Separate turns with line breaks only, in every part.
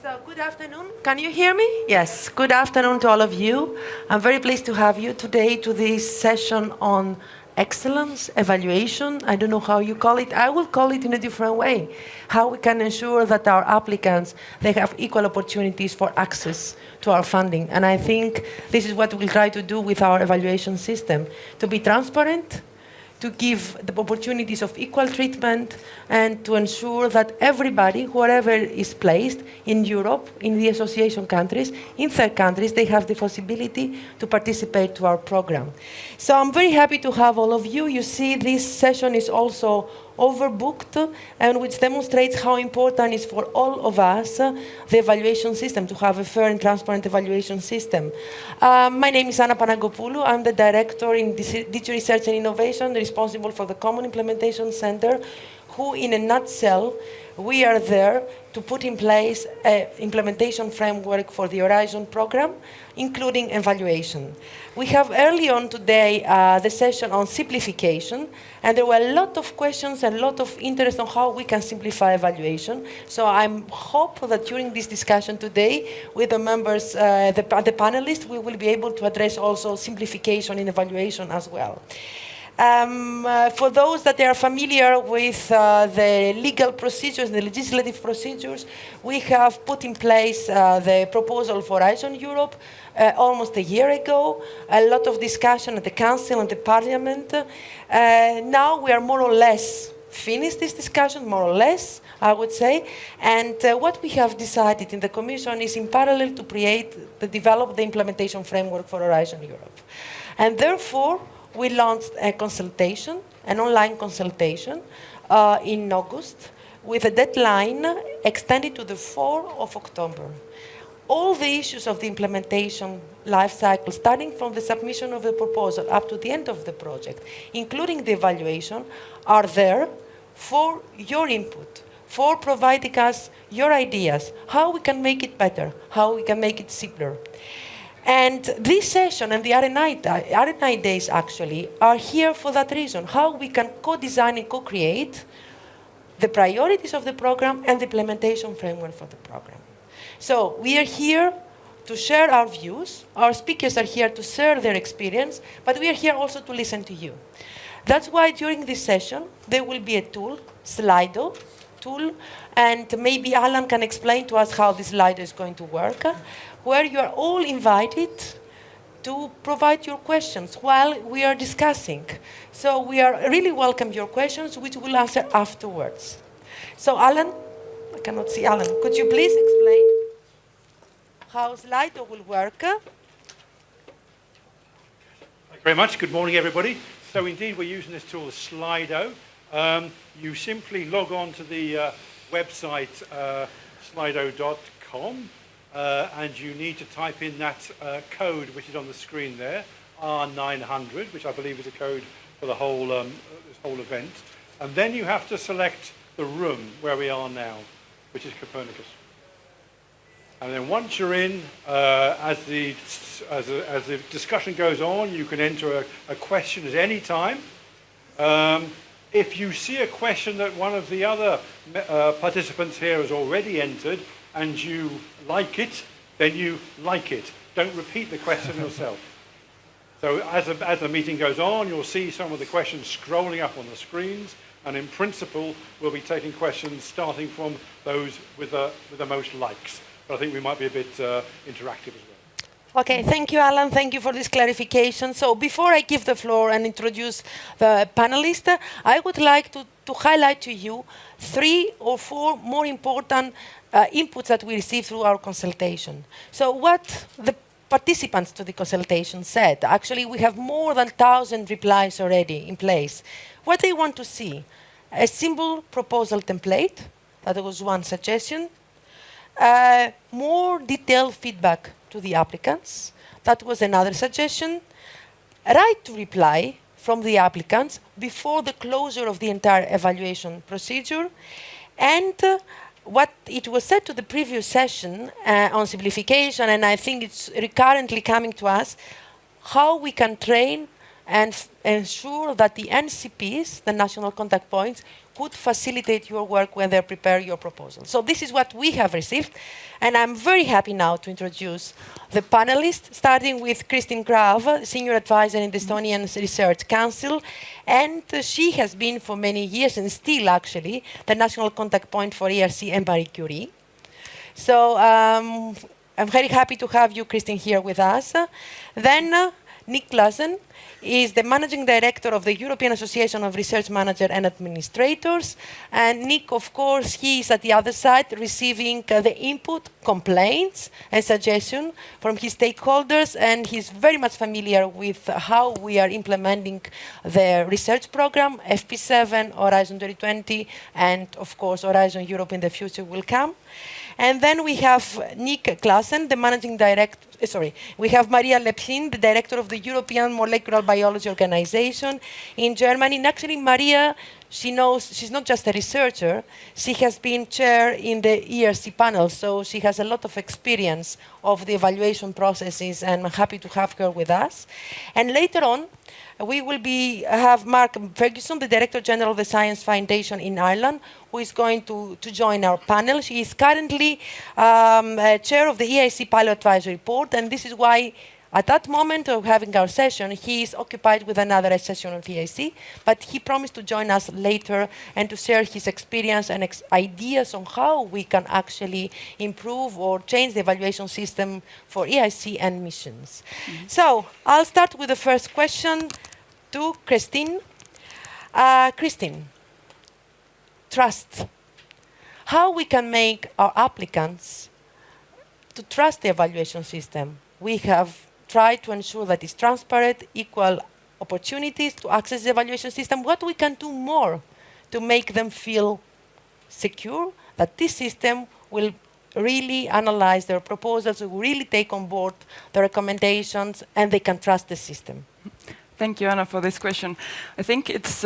So good afternoon. Can you hear me? Yes. Good afternoon to all of you. I'm very pleased to have you today to this session on excellence, evaluation. I don't know how you call it. I will call it in a different way. How we can ensure that our applicants, they have equal opportunities for access to our funding. And I think this is what we'll try to do with our evaluation system, to be transparent, to give the opportunities of equal treatment, and to ensure that everybody, whoever is placed in Europe, in the association countries, in third countries, they have the possibility to participate to our program. So I'm very happy to have all of you. You see, this session is also overbooked, and which demonstrates how important it is for all of us, the evaluation system, to have a fair and transparent evaluation system. My name is Anna Panagopoulou. I'm the director in Digital Research and Innovation, responsible for the Common Implementation Center, who, in a nutshell, we are there to put in place an implementation framework for the Horizon program, including evaluation. We have early on today the session on simplification, and there were a lot of questions and a lot of interest on how we can simplify evaluation. So I hope that during this discussion today, with the members, the panelists, we will be able to address also simplification in evaluation as well. For those that are familiar with the legal procedures, the legislative procedures, we have put in place the proposal for Horizon Europe almost a year ago. A lot of discussion at the Council and the Parliament. Now we are more or less finished this discussion, more or less, I would say. And what we have decided in the Commission is in parallel to develop the implementation framework for Horizon Europe. And therefore, we launched a consultation, an online consultation, in August, with a deadline extended to the 4th of October. All the issues of the implementation life cycle, starting from the submission of the proposal up to the end of the project, including the evaluation, are there for your input, for providing us your ideas, how we can make it better, how we can make it simpler. And this session and the R&I days actually are here for that reason, how we can co-design and co-create the priorities of the program and the implementation framework for the program. So we are here to share our views. Our speakers are here to share their experience, but we are here also to listen to you. That's why during this session, there will be a tool, Slido tool, and maybe Alan can explain to us how this Slido is going to work, where you are all invited to provide your questions while we are discussing. So we are really welcome your questions, which we'll answer afterwards. So Alan, I cannot see Alan. Could you please explain how Slido will work?
Thank you very much. Good morning, everybody. So indeed, we're using this tool, Slido. You simply log on to the website slido.com. And you need to type in that code which is on the screen there, R900, which I believe is a code for the whole this whole event. And then you have to select the room where we are now, which is Copernicus. And then once you're in, as the discussion goes on, you can enter a question at any time. If you see a question that one of the other participants here has already entered, and you like it, then you like it. Don't repeat the question yourself. So as the meeting goes on, you'll see some of the questions scrolling up on the screens, and in principle, we'll be taking questions starting from those with the most likes. But I think we might be a bit interactive as well.
Okay, thank you, Alan. Thank you for this clarification. So before I give the floor and introduce the panelists, I would like to highlight to you 3 or 4 more important inputs that we received through our consultation. So what the participants to the consultation said, actually we have more than 1,000 replies already in place. What they want to see, a simple proposal template, that was one suggestion, more detailed feedback to the applicants, that was another suggestion, right to reply from the applicants before the closure of the entire evaluation procedure, and what it was said to the previous session on simplification, and I think it's recurrently coming to us, how we can train and ensure that the NCPs, the national contact points, could facilitate your work when they prepare your proposal. So this is what we have received, and I'm very happy now to introduce the panelists, starting with Kristin Grav, Senior Advisor in the Estonian Research Council, and she has been for many years, and still actually, the national contact point for ERC and Marie Curie. So I'm very happy to have you, Kristin, here with us. Then Nick Clausen is the Managing Director of the European Association of Research Managers and Administrators. And Nick, of course, he is at the other side receiving the input, complaints, and suggestions from his stakeholders. And he's very much familiar with how we are implementing the research program, FP7, Horizon 2020, and of course, Horizon Europe in the future will come. And then we have Nick Clausen, the Managing Director, we have Maria Lepsin, the Director of the European Molecular Biology Organization in Germany. And actually, Maria, she's not just a researcher, she has been chair in the ERC panel, so she has a lot of experience of the evaluation processes, and I'm happy to have her with us. And later on, we will have Mark Ferguson, the Director General of the Science Foundation in Ireland, who is going to join our panel. She is currently chair of the EIC Pilot Advisory Board, and this is why at that moment of having our session, he is occupied with another session of EIC, but he promised to join us later and to share his experience and ideas on how we can actually improve or change the evaluation system for EIC and missions. Mm-hmm. So I'll start with the first question to Kristin. Kristin, trust. How we can make our applicants to trust the evaluation system? We have tried to ensure that it's transparent, equal opportunities to access the evaluation system. What we can do more to make them feel secure that this system will really analyze their proposals, will really take on board the recommendations, and they can trust the system.
Thank you, Anna, for this question. I think it's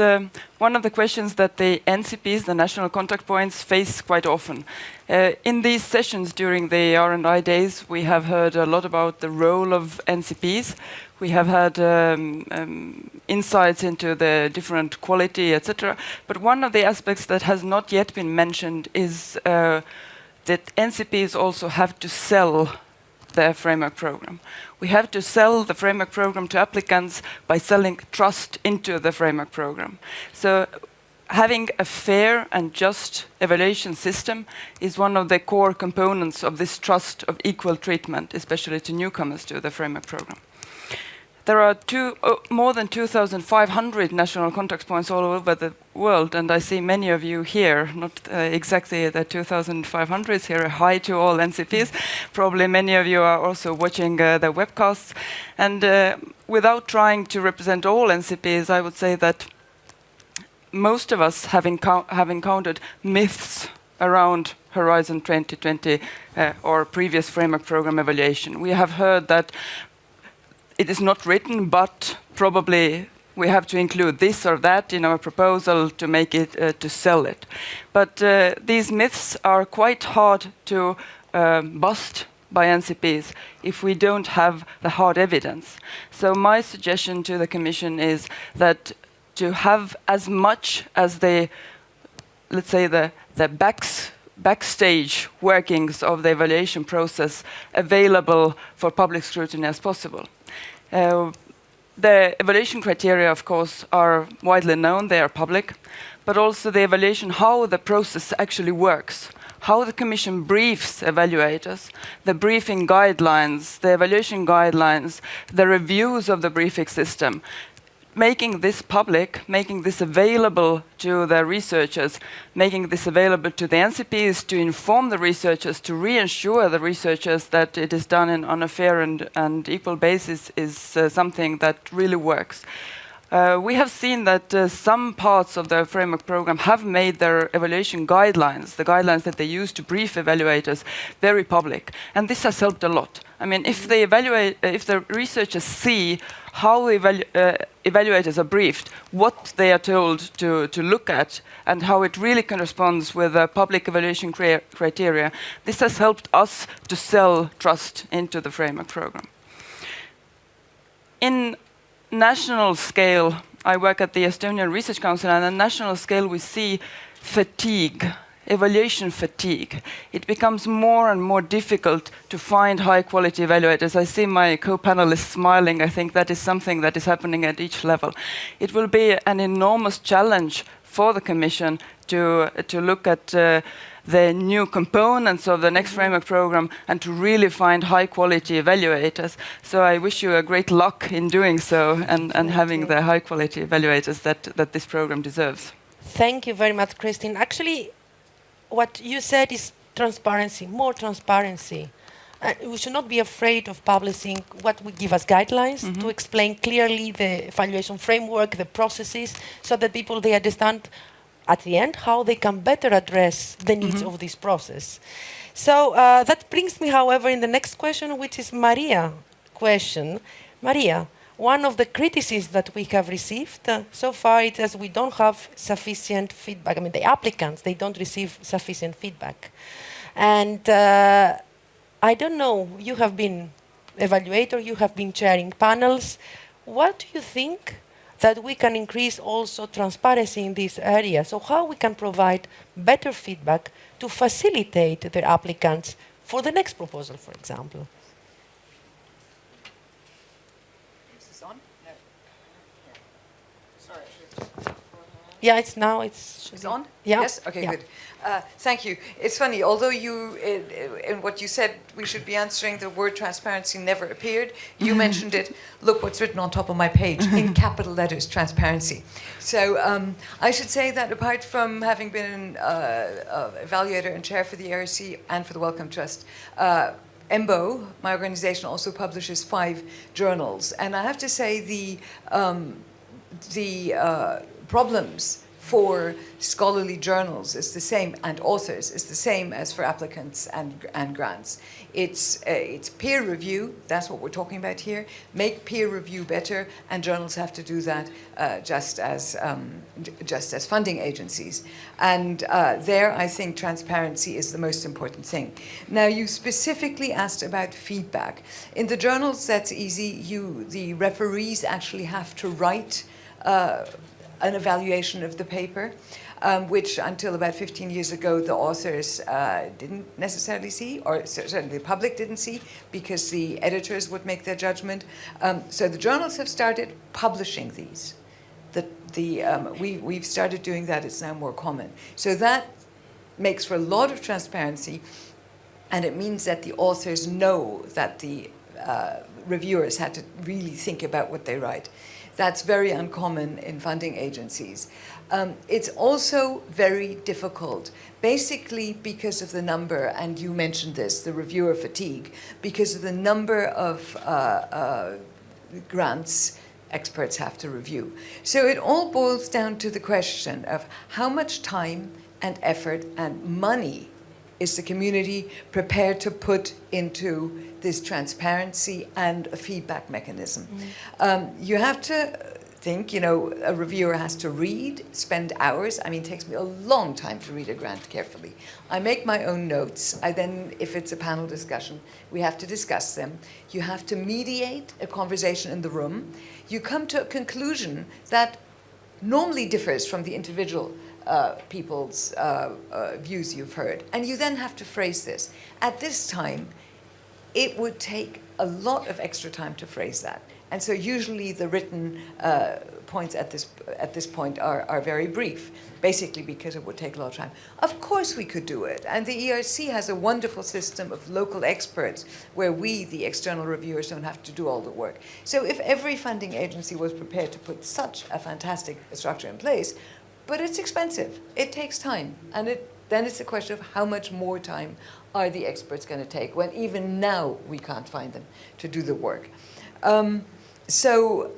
one of the questions that the NCPs, the national contact points, face quite often. In these sessions during the R&I days, we have heard a lot about the role of NCPs. We have had insights into the different quality, etc. But one of the aspects that has not yet been mentioned is that NCPs also have to sell their framework program. We have to sell the framework program to applicants by selling trust into the framework program. So having a fair and just evaluation system is one of the core components of this trust of equal treatment, especially to newcomers to the framework program. There are more than 2,500 national contact points all over the world, and I see many of you here, not exactly the 2,500 here. Hi to all NCPs. Probably many of you are also watching the webcasts. And without trying to represent all NCPs, I would say that most of us have encountered myths around Horizon 2020 or previous framework program evaluation. We have heard that it is not written, but probably we have to include this or that in our proposal to make it, to sell it. But these myths are quite hard to bust by NCPs if we don't have the hard evidence. So my suggestion to the Commission is that to have as much as the, let's say, the backstage workings of the evaluation process available for public scrutiny as possible. The evaluation criteria, of course, are widely known, they are public, but also the evaluation, how the process actually works, how the Commission briefs evaluators, the briefing guidelines, the evaluation guidelines, the reviews of the briefing system, making this public, making this available to the researchers, making this available to the NCPs to inform the researchers, to reassure the researchers that it is done on a fair and equal basis is something that really works. We have seen that some parts of the framework program have made their evaluation guidelines, the guidelines that they use to brief evaluators, very public. And this has helped a lot. I mean, if the researchers see how evaluators are briefed, what they are told to look at, and how it really corresponds with the public evaluation criteria, this has helped us to sell trust into the framework program. In national scale, I work at the Estonian Research Council, and on a national scale we see fatigue, evaluation fatigue. It becomes more and more difficult to find high-quality evaluators. I see my co-panelists smiling. I think that is something that is happening at each level. It will be an enormous challenge for the Commission to look at the new components of the next framework program and to really find high-quality evaluators. So I wish you a great luck in doing so and having the high-quality evaluators that this program deserves.
Thank you very much, Christine. Actually, what you said is transparency, more transparency. We should not be afraid of publishing what would give us guidelines to explain clearly the evaluation framework, the processes, so that people, they understand at the end how they can better address the needs of this process. So that brings me, however, in the next question, which is Maria's question. Maria, one of the criticisms that we have received so far is that we don't have sufficient feedback. I mean, the applicants, they don't receive sufficient feedback. And I don't know, you have been evaluator, you have been chairing panels. What do you think that we can increase also transparency in this area? So how we can provide better feedback to facilitate the applicants for the next proposal, for example? Yeah, it's now.
It's on?
Yeah.
Yes? Okay,
yeah.
good. Thank you. It's funny, although you, in what you said, we should be answering, the word transparency never appeared. You mentioned it. Look what's written on top of my page, in capital letters, transparency. So I should say that apart from having been an evaluator and chair for the ARC and for the Wellcome Trust, EMBO, my organization, also publishes 5 journals. And I have to say the problems for scholarly journals is the same, and authors is the same as for applicants and grants. It's peer review, that's what we're talking about here. Make peer review better, and journals have to do that just as funding agencies. And there, I think transparency is the most important thing. Now, you specifically asked about feedback. In the journals, that's easy. The referees actually have to write an evaluation of the paper, which until about 15 years ago the authors didn't necessarily see, or certainly the public didn't see, because the editors would make their judgment. So the journals have started publishing these. We've started doing that, it's now more common. So that makes for a lot of transparency, and it means that the authors know that the reviewers had to really think about what they write. That's very uncommon in funding agencies. It's also very difficult, basically because of the number, and you mentioned this, the reviewer fatigue, because of the number of grants experts have to review. So it all boils down to the question of how much time and effort and money is the community prepared to put into this transparency and a feedback mechanism. You have to think, a reviewer has to read, spend hours. I mean, it takes me a long time to read a grant carefully. I make my own notes. I then, if it's a panel discussion, we have to discuss them. You have to mediate a conversation in the room. You come to a conclusion that normally differs from the individual people's views you've heard. And you then have to phrase this. At this time, it would take a lot of extra time to phrase that. And so usually the written points at this point are very brief, basically because it would take a lot of time. Of course we could do it. And the ERC has a wonderful system of local experts where we, the external reviewers, don't have to do all the work. So if every funding agency was prepared to put such a fantastic structure in place, but it's expensive, it takes time, and then it's a question of how much more time are the experts going to take when even now we can't find them to do the work. So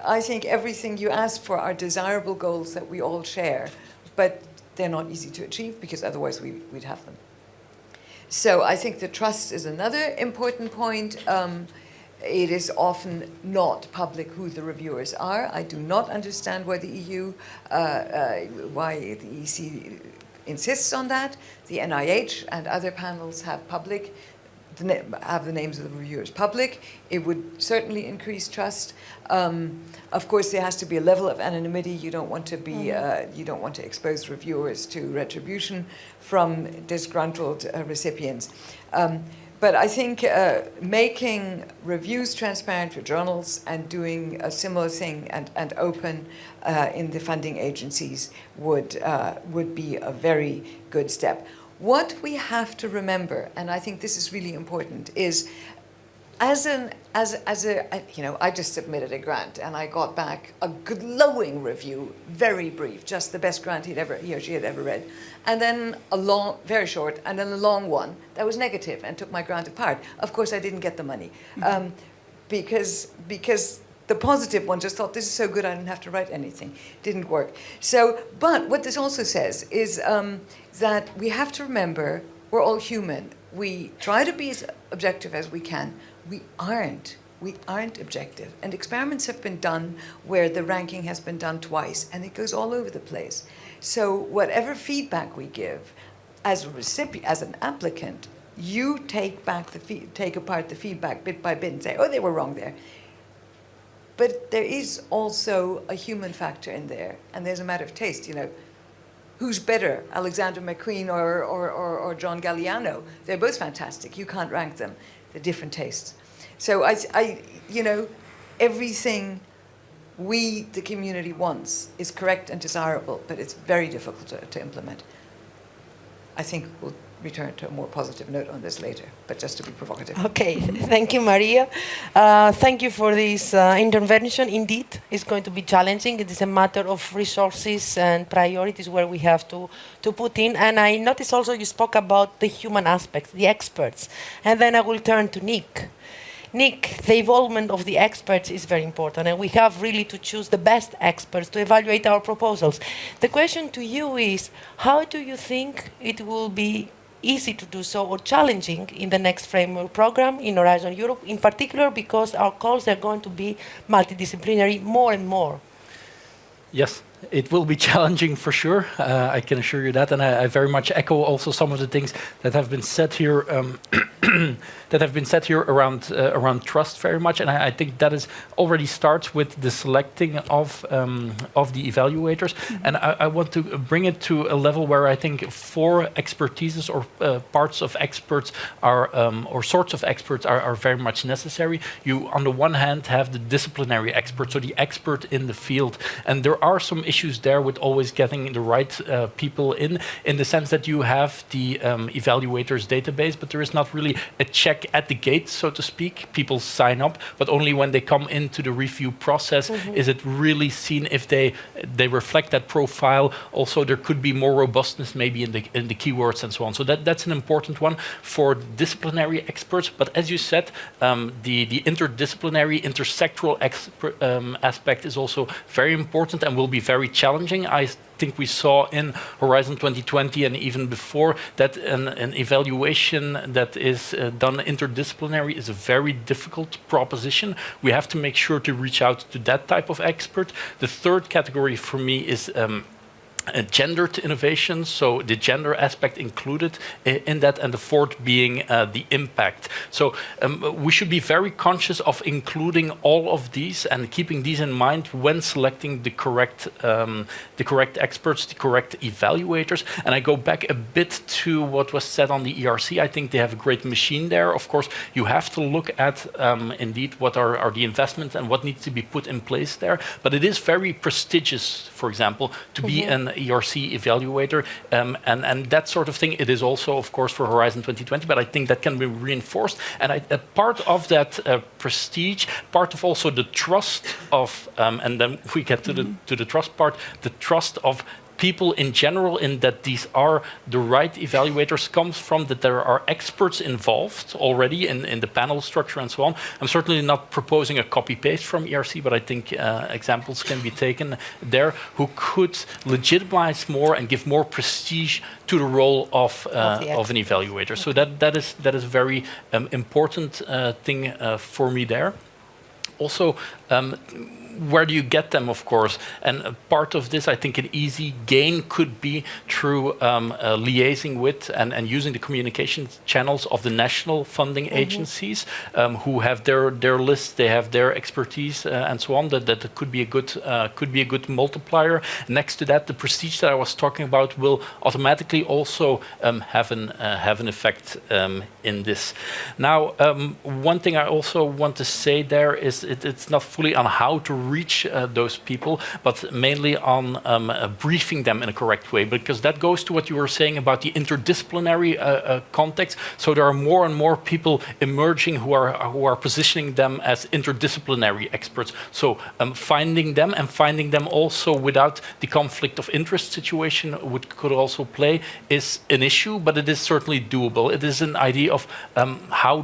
I think everything you asked for are desirable goals that we all share, but they're not easy to achieve because otherwise we'd have them. So I think the trust is another important point. It is often not public who the reviewers are. I do not understand why the EU, why the EC insists on that. The NIH and other panels have public have the names of the reviewers public. It would certainly increase trust. Of course, there has to be a level of anonymity. You don't want to be, you don't want to expose reviewers to retribution from disgruntled recipients. But I think making reviews transparent for journals and doing a similar thing and open in the funding agencies would be a very good step. What we have to remember, and I think this is really important, is I just submitted a grant and I got back a glowing review, very brief, just the best grant he or she had ever read. And then a long, very short, and then a long one that was negative and took my grant apart. Of course, I didn't get the money because the positive one just thought, this is so good, I didn't have to write anything. Didn't work. So, but what this also says is that we have to remember we're all human. We try to be as objective as we can. We aren't objective. And experiments have been done where the ranking has been done twice, and it goes all over the place. So whatever feedback we give, as a recipient, as an applicant, you take apart the feedback bit by bit and say, oh, they were wrong there. But there is also a human factor in there, and there's a matter of taste, you know. Who's better, Alexander McQueen or John Galliano? They're both fantastic. You can't rank them. They're different tastes. So everything we, the community, wants is correct and desirable, but it's very difficult to implement. I think we'll return to a more positive note on this later, but just to be provocative.
Okay, thank you, Maria. Thank you for this intervention. Indeed, it's going to be challenging. It is a matter of resources and priorities where we have to put in. And I noticed also you spoke about the human aspects, the experts. And then I will turn to Nick. Nick, the involvement of the experts is very important, and we have really to choose the best experts to evaluate our proposals. The question to you is, how do you think it will be easy to do so or challenging in the next framework program in Horizon Europe, in particular because our calls are going to be multidisciplinary more and more?
Yes, it will be challenging for sure. I can assure you that, and I very much echo also some of the things that have been said here. Around trust very much, and I think that is already starts with the selecting of the evaluators. And I want to bring it to a level where I think 4 expertises or parts of experts are or sorts of experts are very much necessary. You, on the one hand, have the disciplinary expert, so the expert in the field, and there are some issues there with always getting the right people in the sense that you have the evaluators database, but there is not really a check at the gate, so to speak. People sign up, but only when they come into the review process is it really seen if they reflect that profile. Also, there could be more robustness maybe in the keywords and so on. So that's an important one for disciplinary experts. But as you said, the interdisciplinary, intersectoral aspect is also very important and will be very challenging. I think we saw in Horizon 2020 and even before that an evaluation that is done interdisciplinary is a very difficult proposition. We have to make sure to reach out to that type of expert. The third category for me is gendered innovations, so the gender aspect included in that, and the fourth being the impact. So we should be very conscious of including all of these and keeping these in mind when selecting the correct experts, the correct evaluators. And I go back a bit to what was said on the ERC. I think they have a great machine there. Of course, you have to look at indeed what are the investments and what needs to be put in place there. But it is very prestigious, for example, to be an ERC evaluator, and that sort of thing. It is also, of course, for Horizon 2020, but I think that can be reinforced. And a part of that prestige, part of also the trust of, and then we get to the trust part, the trust of people in general, in that these are the right evaluators, comes from that there are experts involved already in the panel structure and so on. I'm certainly not proposing a copy-paste from ERC, but I think examples can be taken there who could legitimize more and give more prestige to the role of an evaluator. So that is a very important thing for me there. Also, where do you get them, of course? And part of this, I think an easy gain could be through liaising with and using the communication channels of the national funding agencies who have their lists, they have their expertise and so on. That could be a good multiplier. Next to that, the prestige that I was talking about will automatically also have an effect in this. Now, one thing I also want to say there is it's not fully on how to reach those people, but mainly on briefing them in a correct way, because that goes to what you were saying about the interdisciplinary context. So there are more and more people emerging who are positioning them as interdisciplinary experts. So finding them also without the conflict of interest situation could also play is an issue, but it is certainly doable. It is an idea of how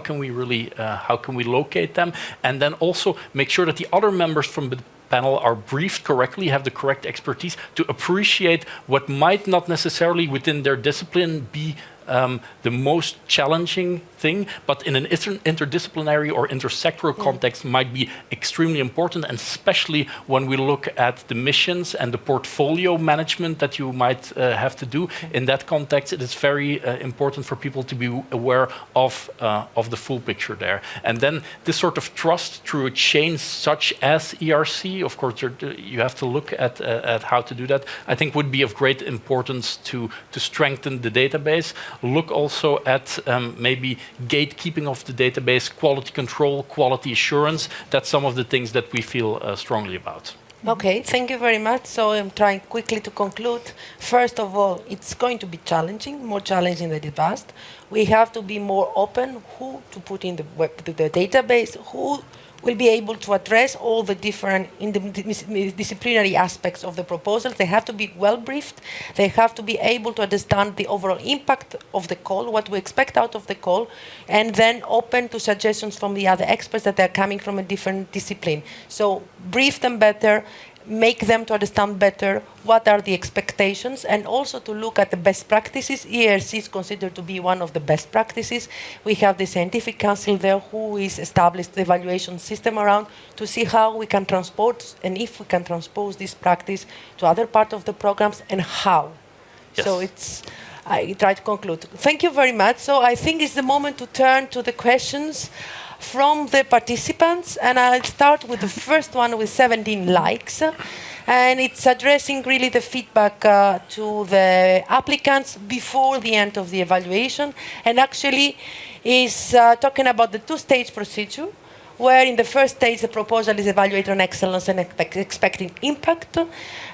can we locate them, and then also make sure that the other members from the panel are briefed correctly, have the correct expertise to appreciate what might not necessarily within their discipline be the most challenging thing, but in an interdisciplinary or intersectoral context might be extremely important, and especially when we look at the missions and the portfolio management that you might have to do. In that context, it is very important for people to be aware of the full picture there. And then this sort of trust through a chain such as ERC, of course, you have to look at how to do that, I think would be of great importance to strengthen the database. Look also at maybe gatekeeping of the database, quality control, quality assurance. That's some of the things that we feel strongly about.
Okay, thank you very much. So I'm trying quickly to conclude. First of all, it's going to be challenging, more challenging than the past. We have to be more open who to put in the database, who will be able to address all the different disciplinary aspects of the proposals. They have to be well briefed. They have to be able to understand the overall impact of the call, what we expect out of the call, and then open to suggestions from the other experts that are coming from a different discipline. So brief them better, make them to understand better what are the expectations, and also to look at the best practices. ERC is considered to be one of the best practices. We have the scientific council there who is established the evaluation system around to see how we can transport and if we can transpose this practice to other parts of the programs and how.
Yes.
So I try to conclude. Thank you very much. So I think it's the moment to turn to the questions from the participants, and I'll start with the first one with 17 likes, and it's addressing really the feedback to the applicants before the end of the evaluation, and actually is talking about the two-stage procedure, where in the first stage the proposal is evaluated on excellence and expecting impact,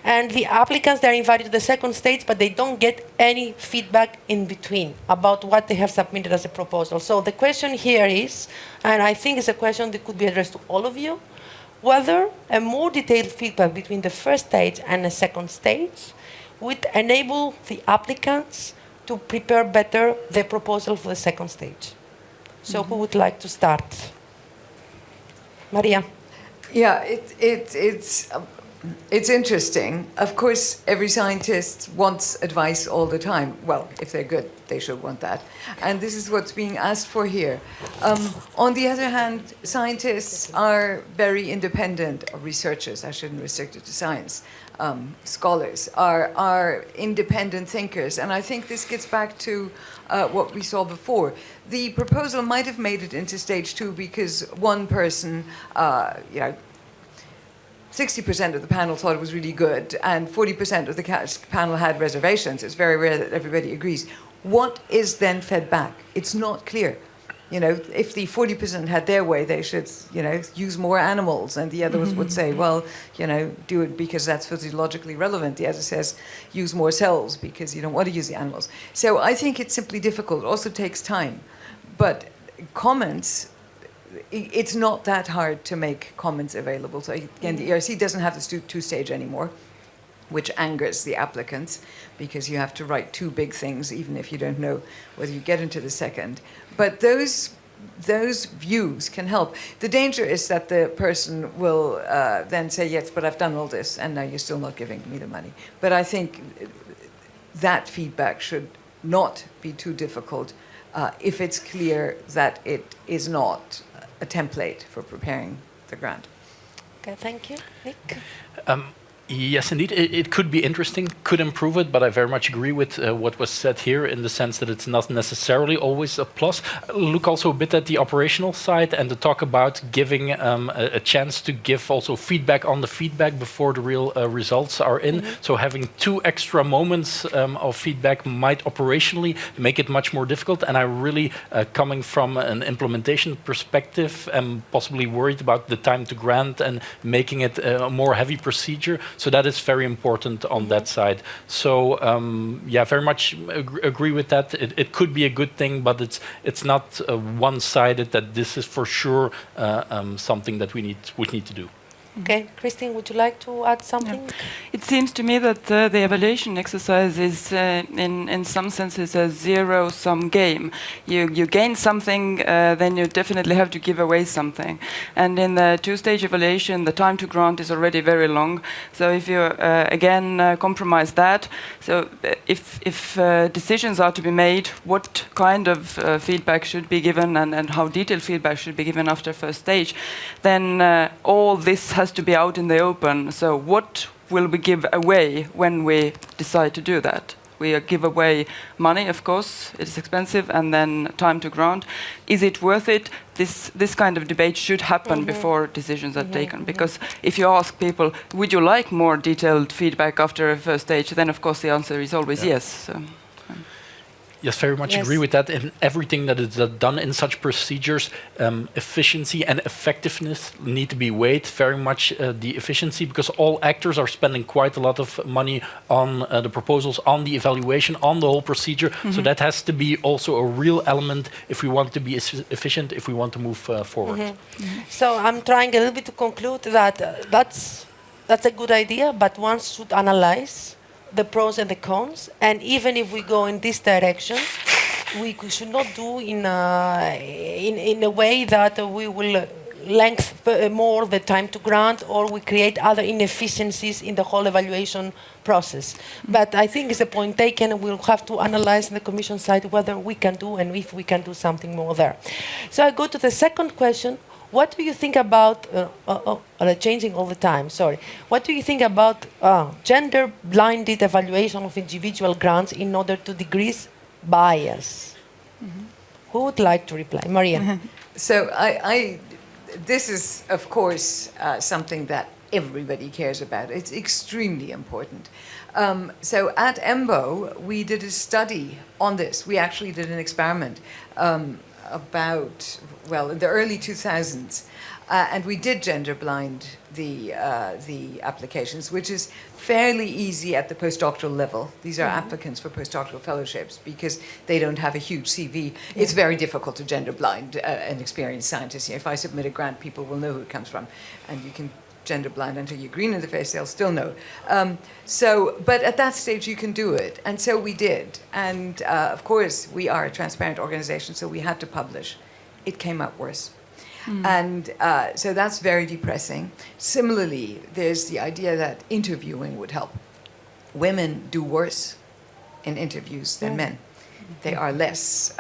and the applicants, they're invited to the second stage, but they don't get any feedback in between about what they have submitted as a proposal. So the question here is, and I think it's a question that could be addressed to all of you, whether a more detailed feedback between the first stage and the second stage would enable the applicants to prepare better their proposal for the second stage. So who would like to start? Maria.
Yeah, it's interesting. Of course, every scientist wants advice all the time. Well, if they're good, they should want that. And this is what's being asked for here. On the other hand, scientists are very independent, or researchers, I shouldn't restrict it to science. Scholars are independent thinkers. And I think this gets back to what we saw before. The proposal might have made it into stage 2 because one person, 60% of the panel thought it was really good, and 40% of the panel had reservations. It's very rare that everybody agrees. What is then fed back? It's not clear. If the 40% had their way, they should, use more animals, and the others would say, well, do it because that's physiologically relevant. The other says, use more cells because you don't want to use the animals. So I think it's simply difficult. It also takes time. But comments, it's not that hard to make comments available. So again, the ERC doesn't have this two-stage anymore, which angers the applicants because you have to write 2 big things, even if you don't know whether you get into the second. But those views can help. The danger is that the person will then say, yes, but I've done all this, and now you're still not giving me the money. But I think that feedback should not be too difficult if it's clear that it is not a template for preparing the grant.
Okay, thank you. Nick?
Yes, indeed. It could be interesting, could improve it, but I very much agree with what was said here in the sense that it's not necessarily always a plus. Look also a bit at the operational side and to talk about giving a chance to give also feedback on the feedback before the real results are in. So having 2 extra moments of feedback might operationally make it much more difficult. And I really, coming from an implementation perspective, am possibly worried about the time to grant and making it a more heavy procedure. So that is very important on that side. So yeah, very much agree with that. It could be a good thing, but it's not one-sided that this is for sure something that we need to do.
Okay, Christine, would you like to add something?
It seems to me that the evaluation exercise is, in some senses, a zero-sum game. You gain something, then you definitely have to give away something. And in the 2-stage evaluation, the time to grant is already very long. So if you again compromise that, so if decisions are to be made, what kind of feedback should be given and how detailed feedback should be given after first stage, then all this has to be out in the open. So what will we give away when we decide to do that? We give away money, of course, it's expensive, and then time to grant. Is it worth it? This kind of debate should happen before decisions are taken, because if you ask people, would you like more detailed feedback after a first stage, then of course the answer is always yes. So.
Yes, very much agree with that. And everything that is done in such procedures, efficiency and effectiveness need to be weighed very much. The efficiency, because all actors are spending quite a lot of money on the proposals, on the evaluation, on the whole procedure. So that has to be also a real element if we want to be efficient, if we want to move forward.
So I'm trying a little bit to conclude that that's a good idea, but one should analyze the pros and the cons, and even if we go in this direction, we should not do in a way that we will lengthen more the time to grant, or we create other inefficiencies in the whole evaluation process. But I think it's a point taken. We'll have to analyze on the Commission side whether we can do and if we can do something more there. So I go to the second question. What do you think about, changing all the time, sorry. What do you think about gender-blinded evaluation of individual grants in order to decrease bias? Who would like to reply? Maria.
So this is, of course, something that everybody cares about. It's extremely important. So at EMBO, we did a study on this. We actually did an experiment about, well, in the early 2000s, and we did gender blind the applications, which is fairly easy at the postdoctoral level. These are applicants for postdoctoral fellowships because they don't have a huge CV. It's very difficult to gender blind an experienced scientist. If I submit a grant, people will know who it comes from, and you can gender blind until you're green in the face, they'll still know. But at that stage you can do it, and so we did. And of course we are a transparent organization, so we had to publish. It came out worse. And so that's very depressing. Similarly, there's the idea that interviewing would help. Women do worse in interviews than men. They are less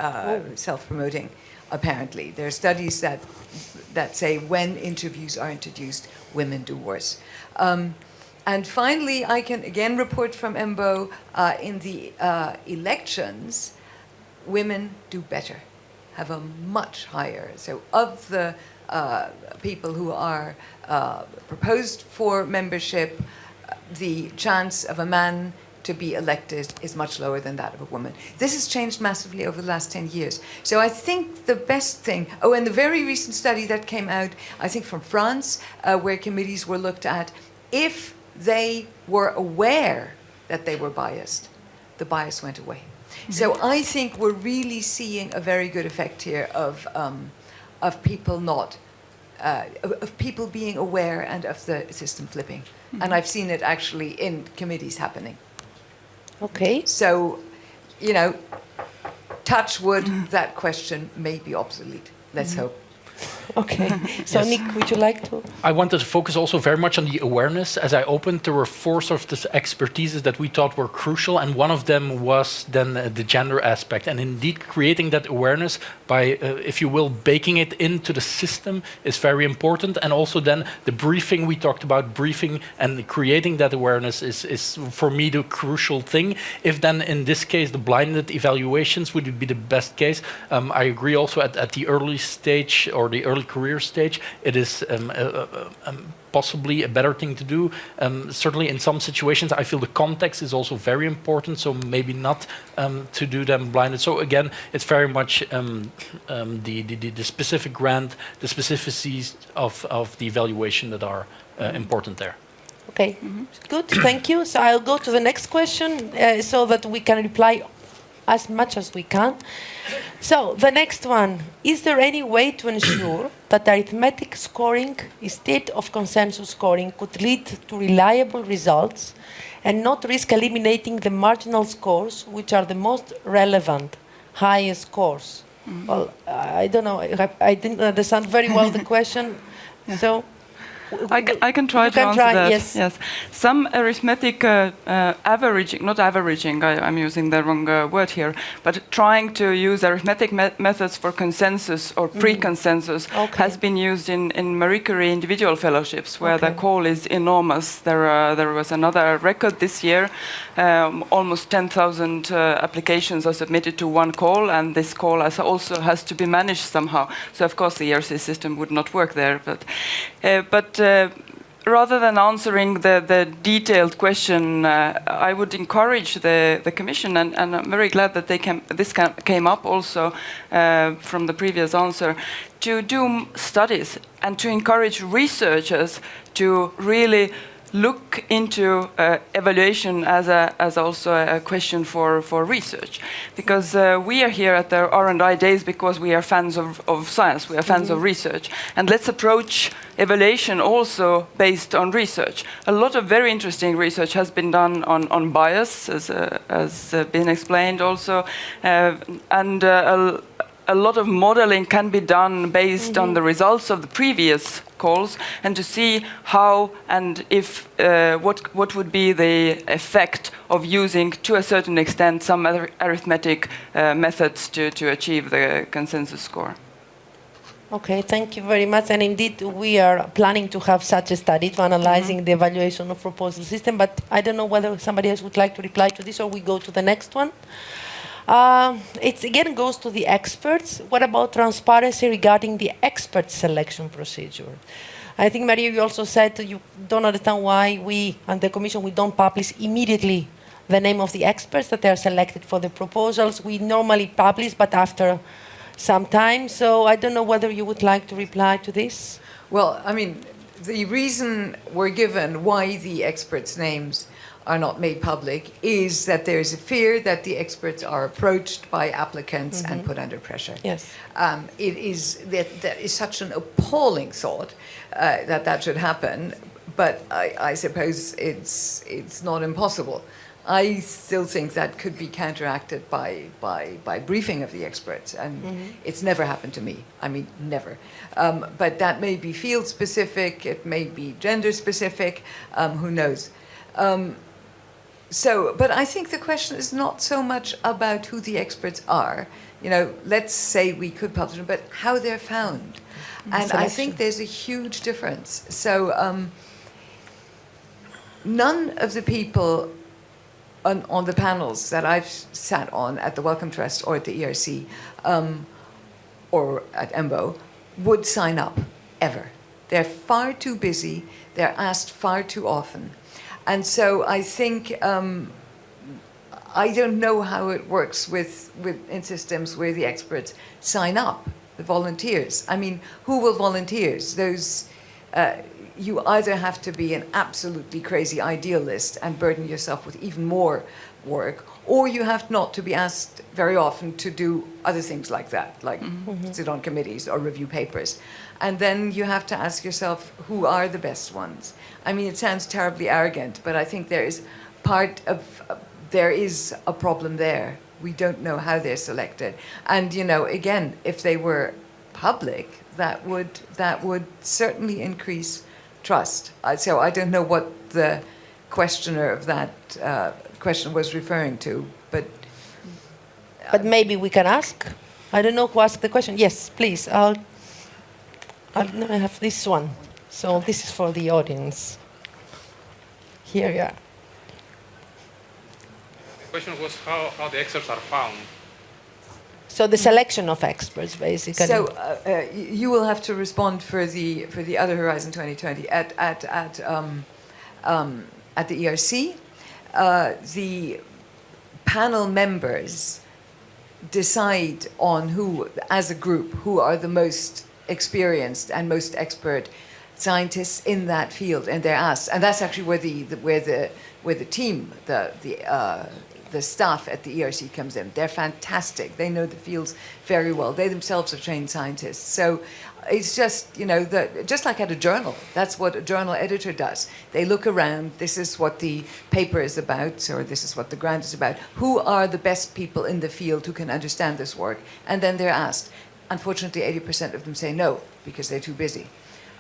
self-promoting, apparently. There are studies that say when interviews are introduced, women do worse. And finally, I can again report from EMBO, in the elections, women do better, have a much higher. So of the people who are proposed for membership, the chance of a man to be elected is much lower than that of a woman. This has changed massively over the last 10 years. So I think the best thing, and the very recent study that came out, I think from France, where committees were looked at, if they were aware that they were biased, the bias went away. So I think we're really seeing a very good effect here of people of people being aware and of the system flipping. And I've seen it actually in committees happening.
Okay.
So, touch wood, that question may be obsolete. Let's hope.
Okay. So,
Yes.
Nick, would you like to?
I wanted to focus also very much on the awareness. As I opened, there were 4 sort of this expertises that we thought were crucial, and one of them was then the gender aspect. And indeed, creating that awareness by, if you will, baking it into the system is very important. And also then the briefing, we talked about briefing and creating that awareness is for me the crucial thing. If then in this case, the blinded evaluations would be the best case. I agree also at the early stage or the early career stage, it is possibly a better thing to do. Certainly in some situations, I feel the context is also very important, so maybe not to do them blinded. So again, it's very much the specific grant, the specificities of the evaluation that are important there.
Okay, good, thank you. So I'll go to the next question so that we can reply as much as we can. So the next one, is there any way to ensure that arithmetic scoring instead of consensus scoring could lead to reliable results and not risk eliminating the marginal scores, which are the most relevant, highest scores? Well, I don't know, I didn't understand very well the question, so...
I can try
You
to
can
answer
try,
that.
yes.
Some arithmetic averaging, not averaging, I'm using the wrong word here, but trying to use arithmetic methods for consensus or pre-consensus has been used in Marie Curie individual fellowships, where the call is enormous. There was another record this year. Almost 10,000 applications are submitted to one call, and this call also has to be managed somehow. So of course the ERC system would not work there, but rather than answering the detailed question, I would encourage the Commission, and I'm very glad that this came up also from the previous answer, to do studies and to encourage researchers to really look into evaluation as also a question for research, because we are here at the R&I days because we are fans of science, we are fans of research, and let's approach evaluation also based on research. A lot of very interesting research has been done on bias, as been explained also, and a lot of modeling can be done based on the results of the previous calls, and to see how and if what would be the effect of using, to a certain extent, some arithmetic methods to achieve the consensus score.
Okay, thank you very much. And indeed, we are planning to have such a study to analyzing the evaluation of proposal system, but I don't know whether somebody else would like to reply to this or we go to the next one. It again goes to the experts. What about transparency regarding the expert selection procedure? I think, Maria, you also said you don't understand why we and the Commission, we don't publish immediately the name of the experts that are selected for the proposals. We normally publish, but after some time. So I don't know whether you would like to reply to this.
Well, I mean, the reason we're given why the experts' names are not made public is that there's a fear that the experts are approached by applicants and put under pressure.
Yes.
It is that is such an appalling thought that should happen, but I suppose it's not impossible. I still think that could be counteracted by briefing of the experts, and it's never happened to me. I mean, never. But that may be field specific, it may be gender specific, who knows. But I think the question is not so much about who the experts are. You know, let's say we could publish them, but how they're found. And I think there's a huge difference. So none of the people on the panels that I've sat on at the Wellcome Trust or at the ERC or at EMBO would sign up, ever. They're far too busy. They're asked far too often. And so I think, I don't know how it works in systems where the experts sign up, the volunteers. I mean, who will volunteers? You either have to be an absolutely crazy idealist and burden yourself with even more work, or you have not to be asked very often to do other things like that, like sit on committees or review papers. And then you have to ask yourself, who are the best ones? I mean, it sounds terribly arrogant, but I think there is a problem there. We don't know how they're selected. And, you know, again, if they were public, that would certainly increase trust. So I don't know what the questioner of that question was referring to, but
maybe we can ask. I don't know who asked the question. Yes, please. I have this one. So this is for the audience. Here you are.
The question was how the experts are found.
So the selection of experts, basically.
so you will have to respond for the other Horizon 2020 at the ERC. The panel members decide on who, as a group, who are the most experienced and most expert scientists in that field, and they're asked. And that's actually where the team, the staff at the ERC comes in. They're fantastic. They know the fields very well. They themselves are trained scientists. So it's just, just like at a journal. That's what a journal editor does. They look around. This is what the paper is about, or this is what the grant is about. Who are the best people in the field who can understand this work? And then they're asked. Unfortunately, 80% of them say no, because they're too busy.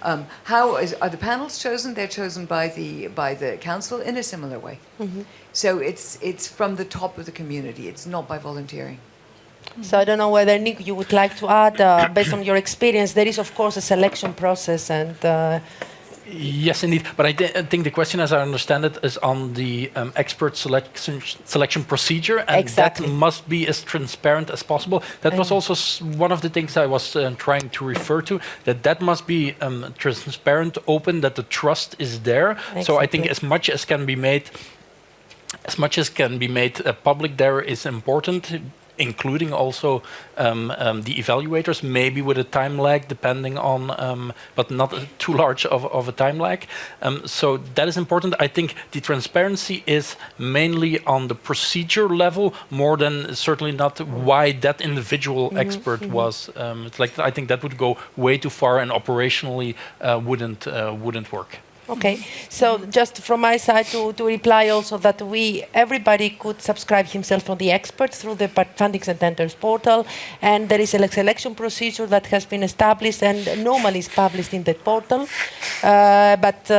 Are the panels chosen? They're chosen by the council in a similar way. Mm-hmm. So it's from the top of the community. It's not by volunteering.
So I don't know whether, Nick, you would like to add, based on your experience, there is, of course, a selection process and...
Yes, indeed. But I think the question, as I understand it, is on the expert selection procedure, and
exactly.
That must be as transparent as possible. That was also one of the things I was trying to refer to, that must be transparent, open, that the trust is there. Exactly. So I think as much as can be made public there is important, including also the evaluators, maybe with a time lag, depending on, but not too large of a time lag. So that is important. I think the transparency is mainly on the procedure level, more than certainly not why that individual expert was. It's like, I think that would go way too far and operationally wouldn't work.
Okay, so just from my side to reply also that everybody could subscribe himself on the expert through the Funding and Tenders portal, and there is a selection procedure that has been established and normally is published in the portal, but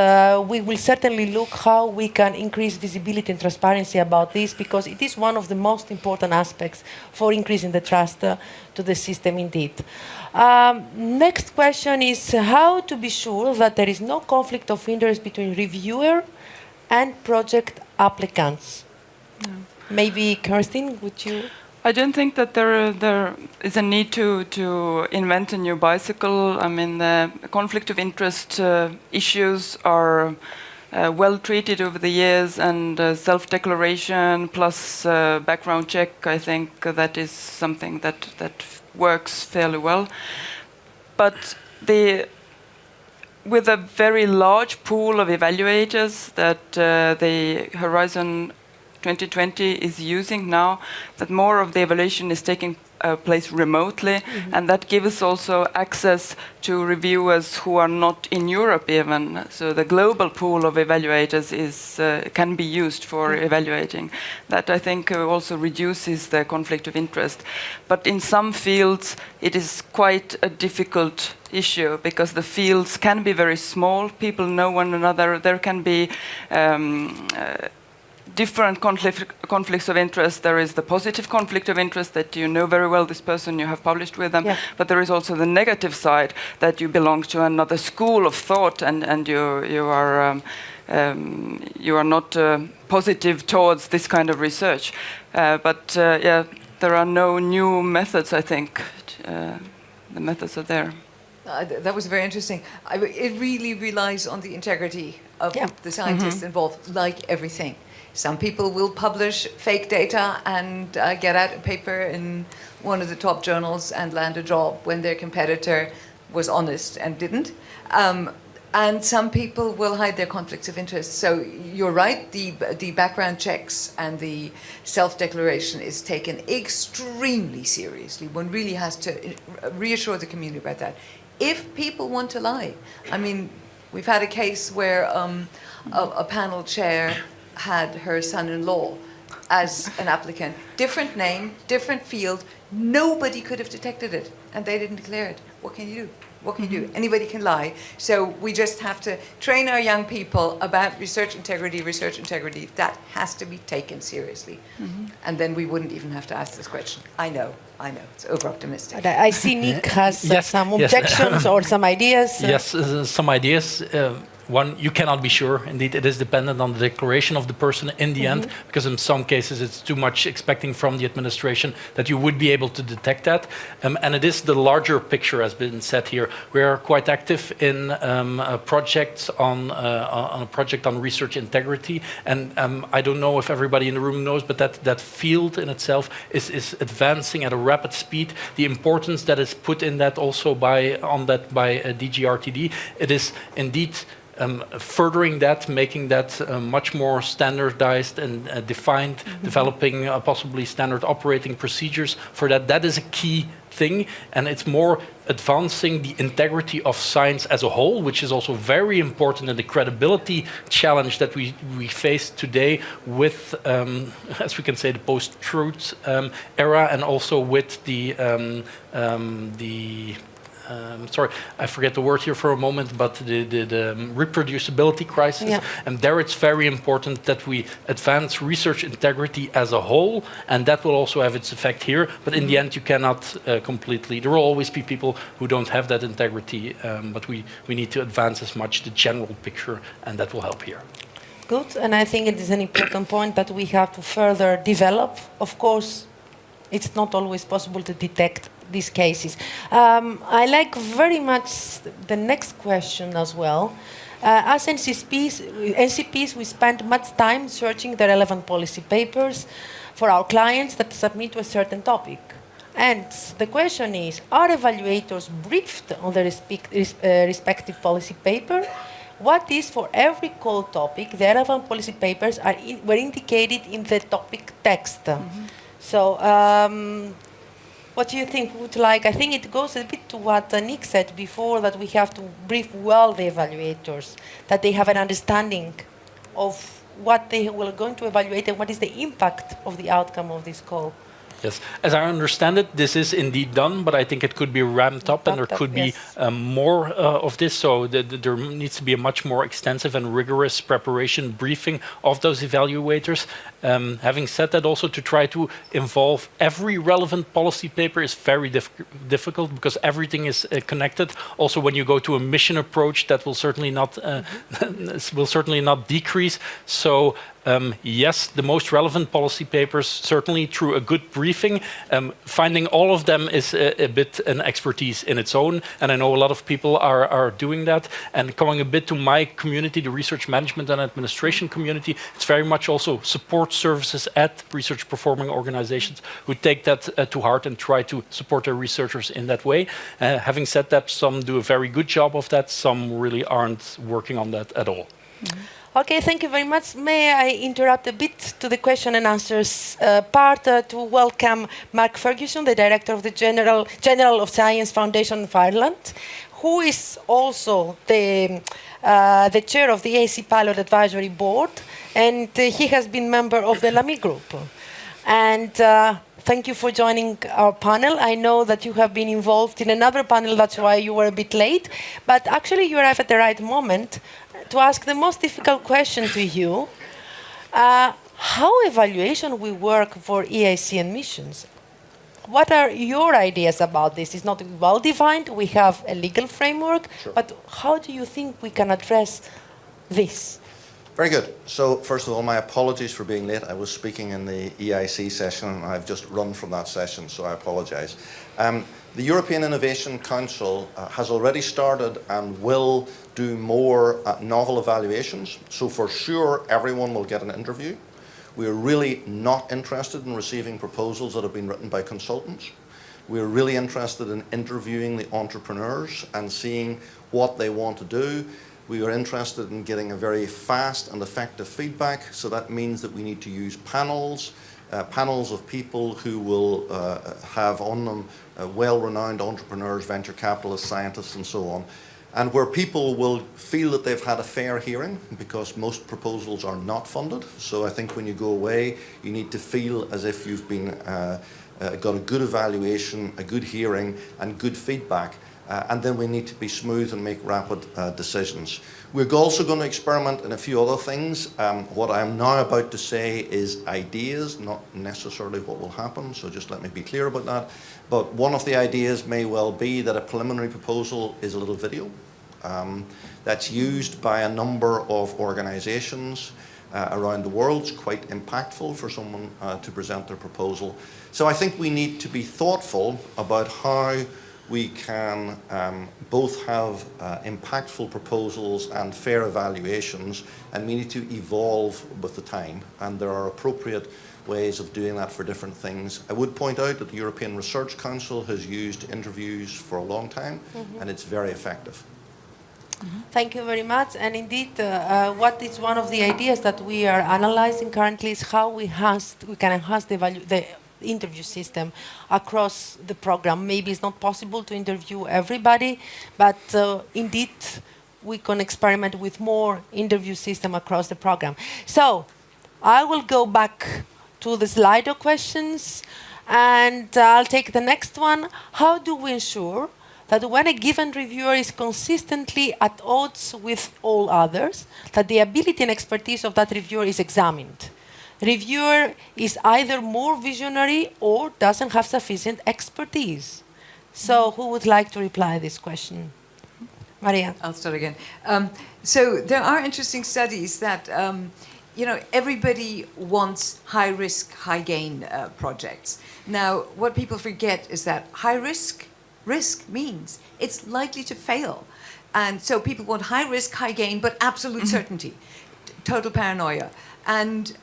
we will certainly look how we can increase visibility and transparency about this, because it is one of the most important aspects for increasing the trust to the system indeed. Next question is how to be sure that there is no conflict of interest between reviewer and project applicants. No. Maybe Kerstin, would you?
I don't think that there is a need to invent a new bicycle. I mean, the conflict of interest issues are well treated over the years, and self-declaration plus background check, I think that is something that works fairly well. But with a very large pool of evaluators that the Horizon 2020 is using now, that more of the evaluation is taking place remotely, and that gives also access to reviewers who are not in Europe even. So the global pool of evaluators can be used for evaluating. That I think also reduces the conflict of interest. But in some fields it is quite a difficult issue, because the fields can be very small, people know one another, there can be different conflicts of interest. There is the positive conflict of interest that you know very well this person, you have published with them, but there is also the negative side that you belong to another school of thought, and you are not positive towards this kind of research. But there are no new methods, I think. The methods are there.
That was very interesting. It really relies on the integrity of the scientists involved, like everything. Some people will publish fake data and get out a paper in one of the top journals and land a job when their competitor was honest and didn't. And some people will hide their conflicts of interest. So you're right, the background checks and the self-declaration is taken extremely seriously. One really has to reassure the community about that. If people want to lie, I mean, we've had a case where a panel chair had her son-in-law as an applicant. Different name, different field. Nobody could have detected it, and they didn't declare it. What can you do? What can you do? Anybody can lie. So we just have to train our young people about research integrity. Research integrity, that has to be taken seriously. And then we wouldn't even have to ask this question. I know, it's over-optimistic.
But I see Nick has
Yes,
some
yes.
objections or some ideas.
Yes, some ideas. One, you cannot be sure. Indeed, it is dependent on the declaration of the person in the end, because in some cases it's too much expecting from the administration that you would be able to detect that. And it is the larger picture, has been said here. We are quite active in projects on a project on research integrity. And I don't know if everybody in the room knows, but that field in itself is advancing at a rapid speed. The importance that is put in that also by DGRTD, it is indeed furthering that, making that much more standardized and defined, developing possibly standard operating procedures for that. That is a key thing, and it's more advancing the integrity of science as a whole, which is also very important in the credibility challenge that we face today with, as we can say, the post-truth era, and also with the sorry, I forget the word here for a moment, but the reproducibility crisis.
Yeah.
And there it's very important that we advance research integrity as a whole, and that will also have its effect here. But in the end, you cannot completely, there will always be people who don't have that integrity, but we need to advance as much the general picture, and that will help here.
Good, and I think it is an important point that we have to further develop. Of course, it's not always possible to detect these cases. I like very much the next question as well. As NCPs, we spend much time searching the relevant policy papers for our clients that submit to a certain topic. And the question is, are evaluators briefed on the respective policy paper? What is, for every core topic, the relevant policy papers were indicated in the topic text. So, what do you think? I think it goes a bit to what Nick said before, that we have to brief well the evaluators, that they have an understanding of what they were going to evaluate and what is the impact of the outcome of this call.
Yes, as I understand it, this is indeed done, but I think it could be ramped up, and there could be more of this. So there needs to be a much more extensive and rigorous preparation briefing of those evaluators. Having said that, also to try to involve every relevant policy paper is very difficult, because everything is connected. Also, when you go to a mission approach, that will certainly not decrease. So. Yes, the most relevant policy papers, certainly through a good briefing. Finding all of them is a bit an expertise in its own, and I know a lot of people are doing that. And coming a bit to my community, the research management and administration community, it's very much also support services at research performing organizations who take that to heart and try to support their researchers in that way. Having said that, some do a very good job of that, some really aren't working on that at all.
Okay, thank you very much. May I interrupt a bit to the question and answers part to welcome Mark Ferguson, the director of the General of Science Foundation of Ireland, who is also the chair of the AC Pilot Advisory Board, and he has been member of the LAMI group. And thank you for joining our panel. I know that you have been involved in another panel, that's why you were a bit late, but actually you arrived at the right moment to ask the most difficult question to you. How evaluation will work for EIC and missions? What are your ideas about this? It's not well defined, we have a legal framework, but how do you think we can address this?
Very good. So first of all, my apologies for being late. I was speaking in the EIC session and I've just run from that session, so I apologize. The European Innovation Council has already started and will do more novel evaluations. So for sure, everyone will get an interview. We are really not interested in receiving proposals that have been written by consultants. We are really interested in interviewing the entrepreneurs and seeing what they want to do. We are interested in getting a very fast and effective feedback. So that means that we need to use panels of people who will have on them well-renowned entrepreneurs, venture capitalists, scientists, and so on. and where people will feel that they've had a fair hearing, because most proposals are not funded. So I think when you go away, you need to feel as if you've been got a good evaluation, a good hearing, and good feedback. And then we need to be smooth and make rapid decisions. We're also going to experiment in a few other things. What I'm now about to say is ideas, not necessarily what will happen, so just let me be clear about that. But one of the ideas may well be that a preliminary proposal is a little video that's used by a number of organizations around the world. It's quite impactful for someone to present their proposal. So I think we need to be thoughtful about how we can both have impactful proposals and fair evaluations, and we need to evolve with the time, and there are appropriate ways of doing that for different things. I would point out that the European Research Council has used interviews for a long time, and it's very effective.
Thank you very much. And indeed, what is one of the ideas that we are analyzing currently is how we can enhance the interview system across the program. Maybe it's not possible to interview everybody, but indeed we can experiment with more interview system across the program. So I will go back to the Slido questions, and I'll take the next one. How do we ensure that when a given reviewer is consistently at odds with all others, that the ability and expertise of that reviewer is examined? Reviewer is either more visionary or doesn't have sufficient expertise. So who would like to reply to this question? Maria.
I'll start again. So there are interesting studies that, everybody wants high-risk, high-gain projects. Now, what people forget is that risk means it's likely to fail. And so people want high risk, high gain, but absolute certainty, total paranoia. And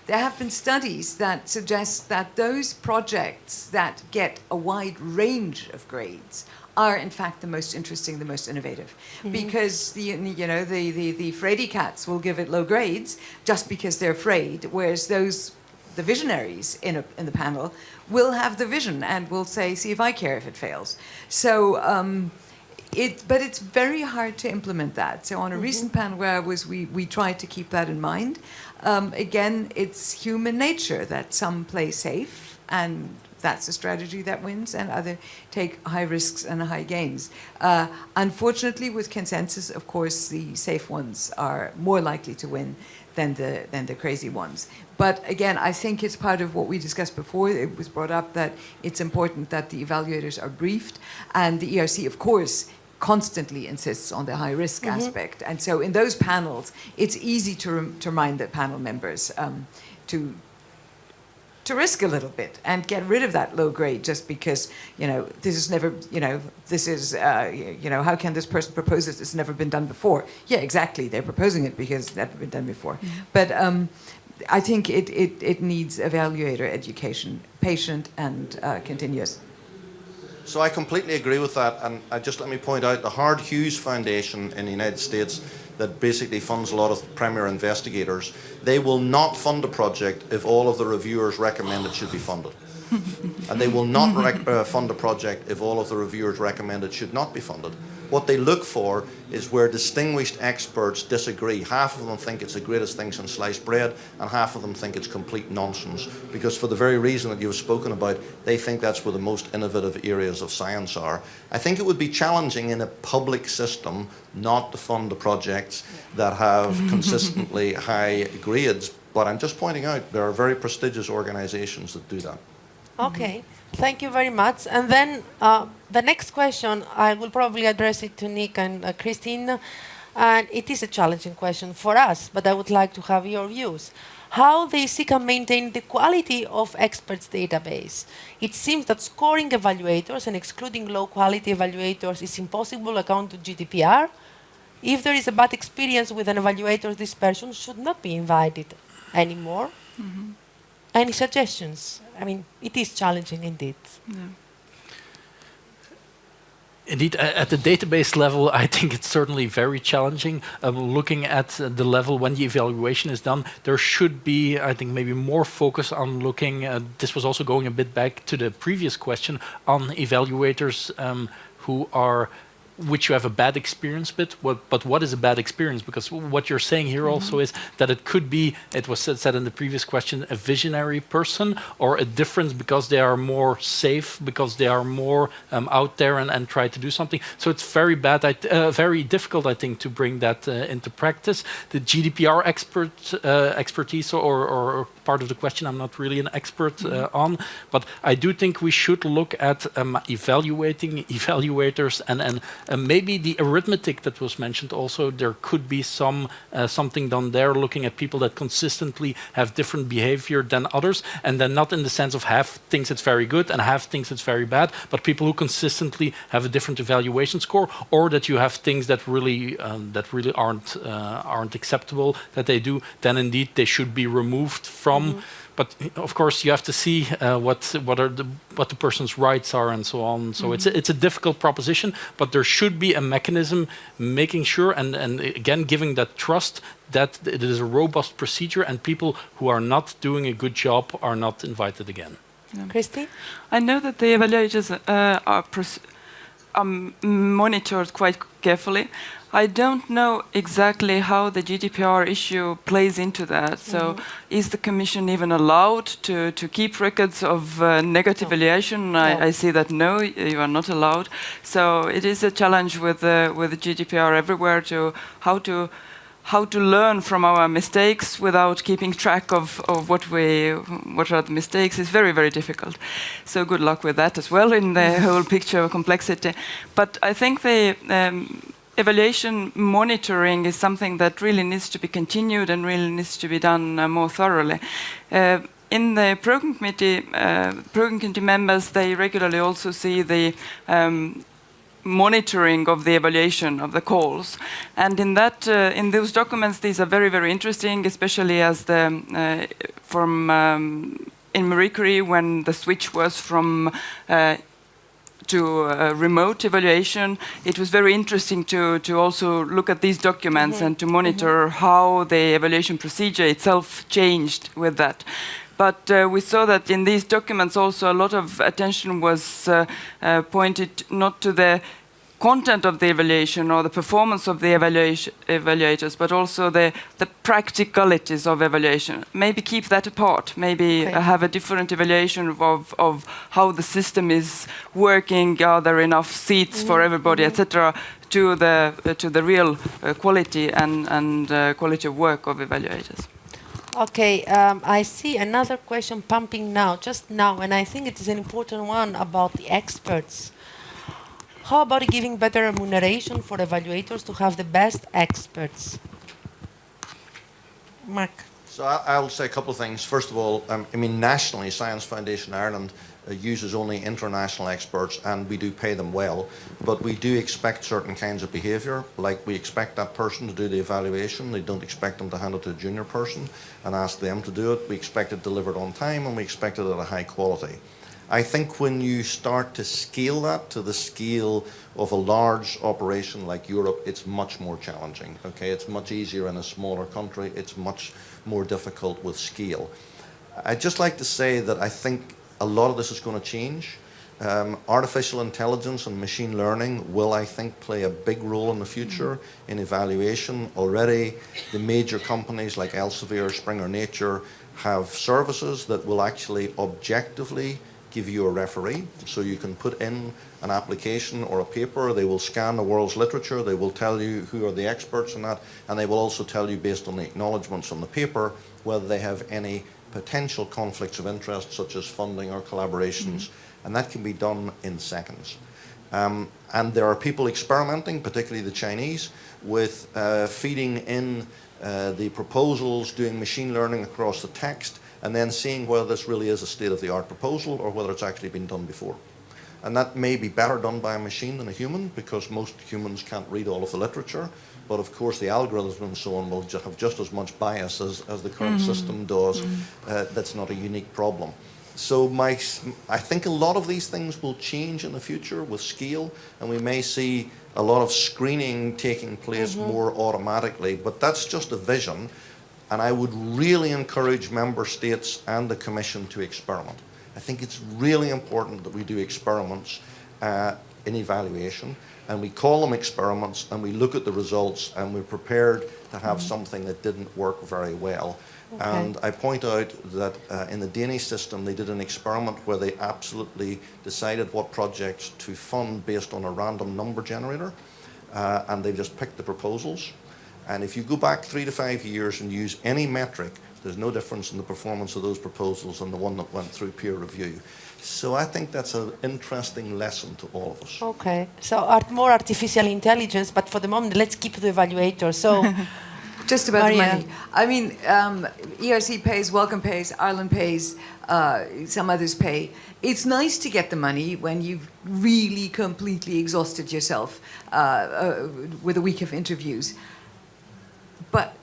there have been studies that suggest that those projects that get a wide range of grades are in fact the most interesting, the most innovative, because the fraidy cats will give it low grades just because they're afraid, whereas the visionaries in the panel will have the vision and will say, see if I care if it fails. So, but it's very hard to implement that. So on a recent panel where I was, we tried to keep that in mind. Again, it's human nature that some play safe, and that's a strategy that wins, and others take high risks and high gains. Unfortunately, with consensus, of course, the safe ones are more likely to win than the crazy ones. But again, I think it's part of what we discussed before. It was brought up that it's important that the evaluators are briefed, and the ERC, of course, constantly insists on the high-risk aspect. And so in those panels, it's easy to remind the panel members to risk a little bit and get rid of that low grade just because, this is never, how can this person propose this? It's never been done before. Yeah, exactly. They're proposing it because it's never been done before. But I think it needs evaluator education, patient and continuous.
So I completely agree with that, and just let me point out the Hughes Foundation in the United States that basically funds a lot of premier investigators. They will not fund a project if all of the reviewers recommend it should be funded. And they will not fund a project if all of the reviewers recommend it should not be funded. What they look for is where distinguished experts disagree. Half of them think it's the greatest thing since sliced bread, and half of them think it's complete nonsense. Because for the very reason that you've spoken about, they think that's where the most innovative areas of science are. I think it would be challenging in a public system not to fund the projects that have consistently high grades. But I'm just pointing out there are very prestigious organizations that do that.
Okay, thank you very much. And then the next question, I will probably address it to Nick and Christine. And it is a challenging question for us, but I would like to have your views. How the EC can maintain the quality of experts' database? It seems that scoring evaluators and excluding low-quality evaluators is impossible according to GDPR. If there is a bad experience with an evaluator, this person should not be invited anymore. Any suggestions? I mean, it is challenging indeed.
Yeah.
Indeed, at the database level, I think it's certainly very challenging. Looking at the level when the evaluation is done, there should be, I think, maybe more focus on looking, this was also going a bit back to the previous question, on evaluators who are which you have a bad experience with. But what is a bad experience? Because what you're saying here also is that it could be, it was said in the previous question, a visionary person, or a difference because they are more safe, because they are more out there and try to do something. So it's very bad, very difficult, I think, to bring that into practice. The GDPR expertise or part of the question I'm not really an expert on, but I do think we should look at evaluating evaluators and maybe the arithmetic that was mentioned also. There could be something done there, looking at people that consistently have different behavior than others, and then not in the sense of half thinks it's very good and half thinks it's very bad, but people who consistently have a different evaluation score, or that you have things that really aren't acceptable that they do, then indeed they should be removed from. But of course, you have to see what the person's rights are and so on. So it's a difficult proposition, but there should be a mechanism making sure and again giving that trust that it is a robust procedure and people who are not doing a good job are not invited again.
Christy?
I know that the evaluators are monitored quite carefully. I don't know exactly how the GDPR issue plays into that. So is the Commission even allowed to keep records of negative evaluation? I see that no, you are not allowed. So it is a challenge with the GDPR everywhere to how to learn from our mistakes without keeping track of what are the mistakes is very, very difficult. So good luck with that as well in the whole picture of complexity. But I think the evaluation monitoring is something that really needs to be continued and really needs to be done more thoroughly. In the program committee members, they regularly also see the monitoring of the evaluation of the calls, and in those documents, these are very, very interesting, especially as in Marie Curie, when the switch was from to remote evaluation, it was very interesting to also look at these documents and to monitor how the evaluation procedure itself changed with that. But we saw that in these documents also a lot of attention was pointed not to the content of the evaluation or the performance of the evaluators, but also the practicalities of evaluation. Maybe keep that apart. Maybe have a different evaluation of how the system is working. Are there enough seats for everybody, etc. To the real quality and quality of work of evaluators.
Okay, I see another question pumping just now, and I think it is an important one about the experts. How about giving better remuneration for evaluators to have the best experts? Mark.
So I'll say a couple of things. First of all, nationally, Science Foundation Ireland uses only international experts, and we do pay them well, but we do expect certain kinds of behaviour, like we expect that person to do the evaluation. They don't expect them to hand it to a junior person and ask them to do it. We expect it delivered on time, and we expect it at a high quality. I think when you start to scale that to the scale of a large operation like Europe, it's much more challenging. Okay, it's much easier in a smaller country. It's much more difficult with scale. I'd just like to say that I think a lot of this is going to change. Artificial intelligence and machine learning will, I think, play a big role in the future in evaluation. Already, the major companies like Elsevier, Springer Nature have services that will actually objectively give you a referee, so you can put in an application or a paper. They will scan the world's literature, they will tell you who are the experts in that, and they will also tell you based on the acknowledgements on the paper whether they have any potential conflicts of interest such as funding or collaborations, and that can be done in seconds. And there are people experimenting, particularly the Chinese, with feeding in the proposals, doing machine learning across the text, and then seeing whether this really is a state-of-the-art proposal or whether it's actually been done before. And that may be better done by a machine than a human, because most humans can't read all of the literature, but of course the algorithm and so on will have just as much bias as the current system does. That's not a unique problem. So I think a lot of these things will change in the future with scale, and we may see a lot of screening taking place more automatically, but that's just a vision. And I would really encourage member states and the Commission to experiment. I think it's really important that we do experiments in evaluation, and we call them experiments, and we look at the results, and we're prepared to have something that didn't work very well.
Okay.
And I point out that in the Danish system, they did an experiment where they absolutely decided what projects to fund based on a random number generator, and they just picked the proposals. And if you go back 3 to 5 years and use any metric, there's no difference in the performance of those proposals than the one that went through peer review. So I think that's an interesting lesson to all of us.
Okay, so more artificial intelligence, but for the moment, let's keep the evaluator. So,
Just about
Maria.
the money. I mean, ERC pays, Welcome pays, Ireland pays, some others pay. It's nice to get the money when you've really completely exhausted yourself with a week of interviews. But,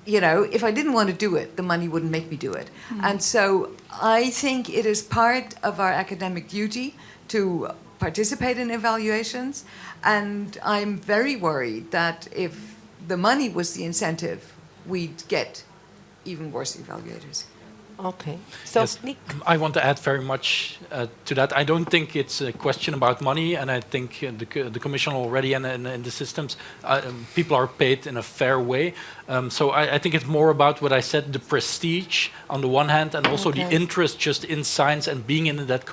you know, if I didn't want to do it, the money wouldn't make me do it. And so I think it is part of our academic duty to participate in evaluations. And I'm very worried that if the money was the incentive, we'd get even worse evaluators.
okay. So,
Yes,
Nick,
I want to add very much to that. I don't think it's a question about money, and I think the Commission already and the systems, people are paid in a fair way. So I think it's more about what I said, the prestige on the one hand, and also the
Okay.
interest just in science and being in that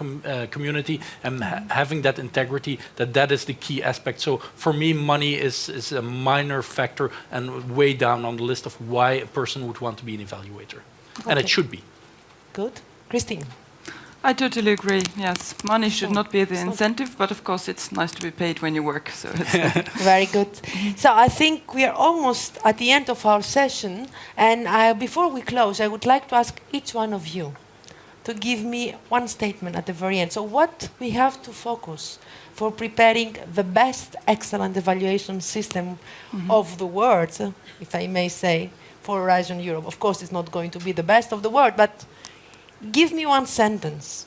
community and having that integrity, that is the key aspect. So for me, money is a minor factor and way down on the list of why a person would want to be an evaluator. And
Okay.
it should be.
good. Christine.
I totally agree. Yes, money should not be the incentive, but of course it's nice to be paid when you work. So it's
Very good. So I think we are almost at the end of our session. And before we close, I would like to ask each one of you to give me one statement at the very end. So what we have to focus for preparing the best excellent evaluation system of the world, if I may say, for Horizon Europe. Of course, it's not going to be the best of the world, but give me one sentence.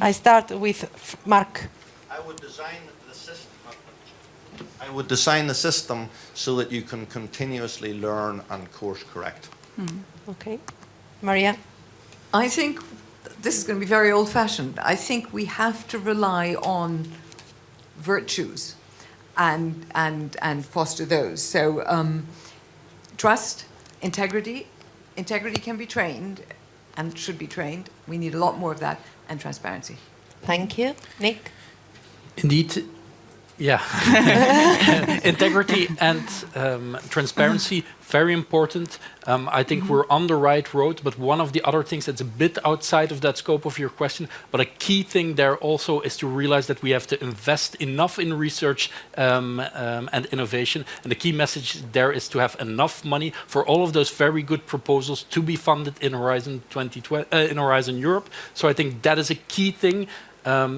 I start with Mark.
I would design the system. I would design the system so that you can continuously learn and course correct.
Okay. Maria.
I think this is going to be very old-fashioned. I think we have to rely on virtues and foster those. So trust, integrity. Integrity can be trained and should be trained. We need a lot more of that, and transparency.
Thank you. Nick.
Indeed, yeah. Integrity and transparency, very important. I think we're on the right road, but one of the other things that's a bit outside of that scope of your question, but a key thing there also is to realize that we have to invest enough in research and innovation. And the key message there is to have enough money for all of those very good proposals to be funded in Horizon 2020, in Horizon Europe. So I think that is a key thing.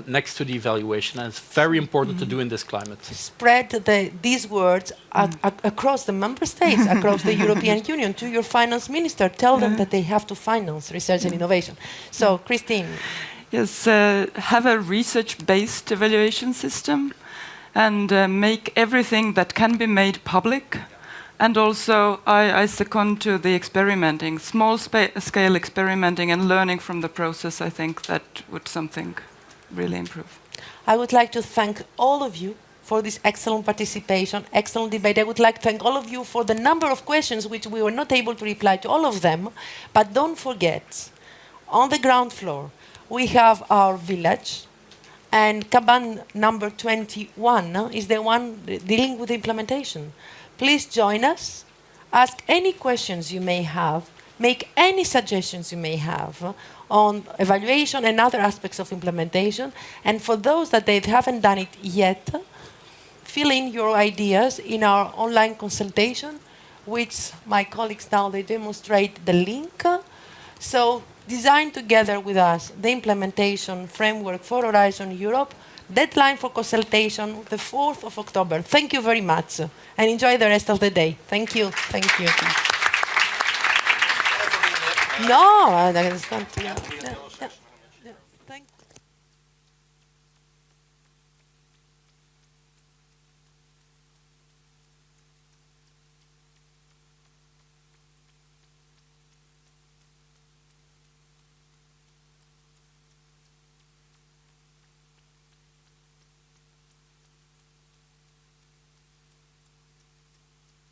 Next to the evaluation, and it's very important to do in this climate.
Spread these words across the member states, across the European Union, to your finance minister. Tell them that they have to finance research and innovation. So, Christine.
yes, have a research-based evaluation system, and make everything that can be made public. And also, I second to the experimenting, small-scale experimenting and learning from the process. I think that would something really improve.
I would like to thank all of you for this excellent participation, excellent debate. I would like to thank all of you for the number of questions which we were not able to reply to all of them. But don't forget, on the ground floor, we have our village, and Kaban number 21 is the one dealing with implementation. Please join us, ask any questions you may have, make any suggestions you may have on evaluation and other aspects of implementation. And for those that they haven't done it yet, fill in your ideas in our online consultation, which my colleagues now, they demonstrate the link. So design together with us the implementation framework for Horizon Europe. Deadline for consultation, the 4th of October. Thank you very much, and enjoy the rest of the day. Thank you. Thank you. No, I understand. Yeah.